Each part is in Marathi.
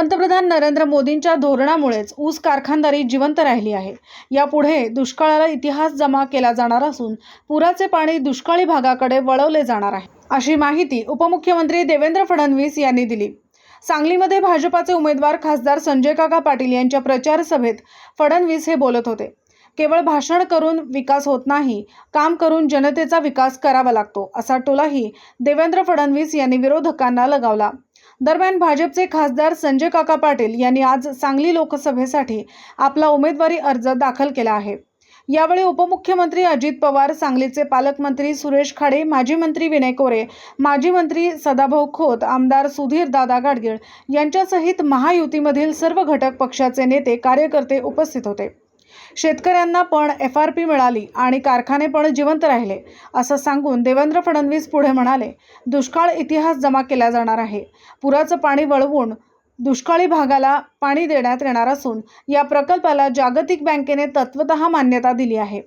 पंतप्रधान नरेंद्र मोदींच्या धोरणामुळेच ऊस कारखानदारी जिवंत राहिली आहे। यापुढे दुष्काळाला इतिहास जमा केला जाणार असून पुराचे पाणी दुष्काळी भागाकडे वळवले जाणार आहे, अशी माहिती उपमुख्यमंत्री देवेंद्र फडणवीस यांनी दिली। सांगलीमध्ये भाजपाचे उमेदवार खासदार संजय काका पाटील यांच्या प्रचार सभेत फडणवीस हे बोलत होते। केवळ भाषण करून विकास होत नाही, काम करून जनतेचा विकास करावा लागतो, असा टोलाही देवेंद्र फडणवीस यांनी विरोधकांना लगावला। दरम्यान भाजपचे खासदार संजय काका पाटील यांनी आज सांगली लोकसभेसाठी आपला उमेदवारी अर्ज दाखल केला आहे। यावेळी उपमुख्यमंत्री अजित पवार, सांगलीचे पालकमंत्री सुरेश खाडे, माजी मंत्री विनय कोरे, माजी मंत्री सदाभाऊ खोत, आमदार सुधीर दादा गाडगीळ यांच्यासहित महायुतीमधील सर्व घटक पक्षाचे नेते कार्यकर्ते उपस्थित होते। शेतकऱ्यांना पण FRP मिळाली आणि कारखाने पण जिवंत राहिले, असं सांगून देवेंद्र फडणवीस पुढे म्हणाले, दुष्काळ इतिहास जमा केला जाणार आहे। पुराचं पाणी वळवून दुष्काळी भागाला पाणी देण्यात येणार असून या प्रकल्पाला जागतिक बँकेने तत्वतः मान्यता दिली आहे।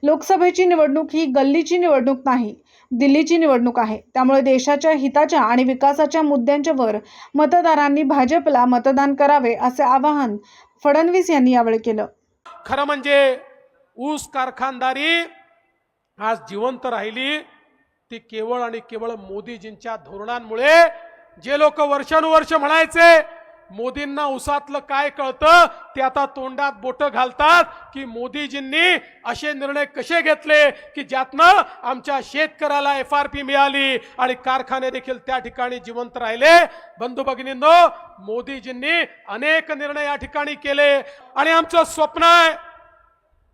लोकसभेची निवडणूक ही गल्लीची निवडणूक नाही, दिल्लीची निवडणूक आहे। त्यामुळे देशाच्या हिताच्या आणि विकासाच्या मुद्द्यांच्या वर मतदारांनी भाजपला मतदान करावे, असे आवाहन फडणवीस यांनी यावेळी केलं। खरं म्हणजे ऊस कारखानदारी आज जिवंत राहिली ती केवळ आणि केवळ मोदीजींच्या धोरणांमुळे। जे लोक वर्षानुवर्ष म्हणायचे मोदींना ऊसातलं काय कळतं, ते आता तोंडात बोट घालतात की मोदीजींनी असे निर्णय कसे घेतले की ज्यातनं आमच्या शेतकऱ्याला FRP मिळाली आणि कारखाने देखील त्या ठिकाणी जिवंत राहिले। बंधू भगिनींनो, मोदीजींनी अनेक निर्णय या ठिकाणी केले आणि आमचं स्वप्न आहे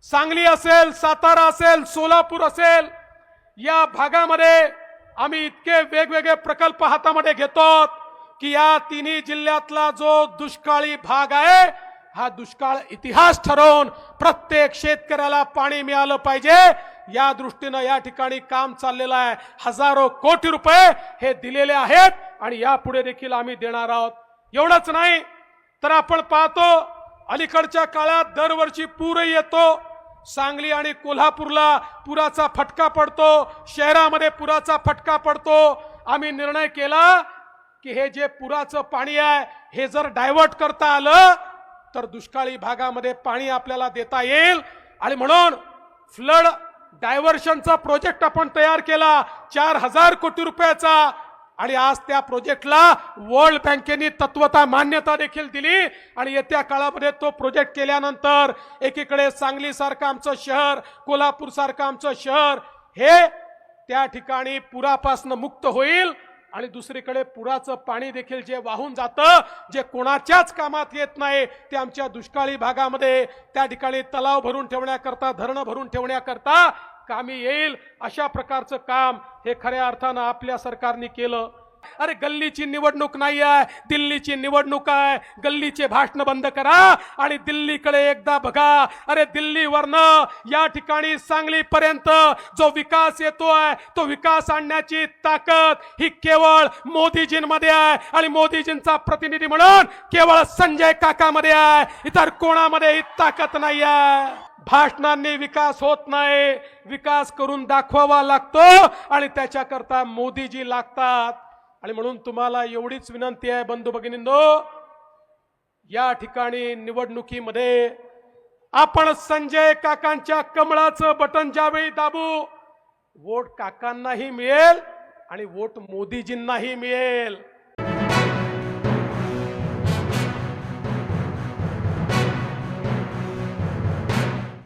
सांगली असेल, सातारा असेल, सोलापूर असेल, या भागामध्ये आम्ही इतके वेगवेगळे प्रकल्प हातामध्ये घेतो की या तिन्ही जिल्ह्यातला जो दुष्काळी भाग आहे हा दुष्काळ इतिहास ठरवून प्रत्येक शेतकऱ्याला पाणी मिळालं पाहिजे, या दृष्टीने या ठिकाणी काम चाललेलं आहे। हजारो कोटी रुपये हे दिलेले आहेत आणि यापुढे देखील आम्ही देणार आहोत। एवढंच नाही तर आपण पाहतो अलीकडच्या काळात दरवर्षी पूर येतो, सांगली आणि कोल्हापूरला पुराचा फटका पडतो, शहरामध्ये पुराचा फटका पडतो। आम्ही निर्णय केला की हे जे पुराचं पाणी आहे हे जर डायव्हर्ट करता आलं तर दुष्काळी भागामध्ये पाणी आपल्याला देता येईल आणि म्हणून फ्लड डायव्हर्शनचा प्रोजेक्ट आपण तयार केला 4000 कोटी रुपयाचा आणि आज त्या प्रोजेक्टला वर्ल्ड बँकेने तत्वतः मान्यता देखील दिली आणि येत्या काळामध्ये तो प्रोजेक्ट केल्यानंतर एकीकडे सांगली सारखं आमचं शहर, कोल्हापूर सारखं आमचं शहर हे त्या ठिकाणी पुरापासून मुक्त होईल आणि दुसरीकडे पुराचं पाणी देखील जे वाहून जातं, जे कोणाच्याच कामात येत नाही, ते आमच्या दुष्काळी भागामध्ये त्या ठिकाणी तलाव भरून ठेवण्याकरता, धरणं भरून ठेवण्याकरता कामी येईल। अशा प्रकारचं काम हे खऱ्या अर्थानं आपल्या सरकारने केलं। अरे गल्लीची निवडणूक नाही आहे, दिल्लीची निवडणूक आहे। गल्लीचे भाषण बंद करा आणि दिल्लीकडे एकदा बघा। अरे दिल्लीवरनं या ठिकाणी सांगलीपर्यंत जो विकास येतोय तो विकास आणण्याची ताकद ही केवळ मोदीजींमध्ये आहे आणि मोदीजींचा प्रतिनिधी म्हणून केवळ संजय काकामध्ये आहे, इतर कोणामध्ये ही ताकद नाही आहे। भाषणांनी विकास होत नाही, विकास करून दाखवावा लागतो आणि त्याच्याकरता मोदीजी लागतात। आणि म्हणून तुम्हाला एवढीच विनंती आहे बंधू भगिनींनो, या ठिकाणी निवडणुकीमध्ये आपण संजय काकांच्या कमळाचं बटन ज्यावेळी दाबू, वोट काकांनाही मिळेल आणि वोट मोदीजींनाही मिळेल।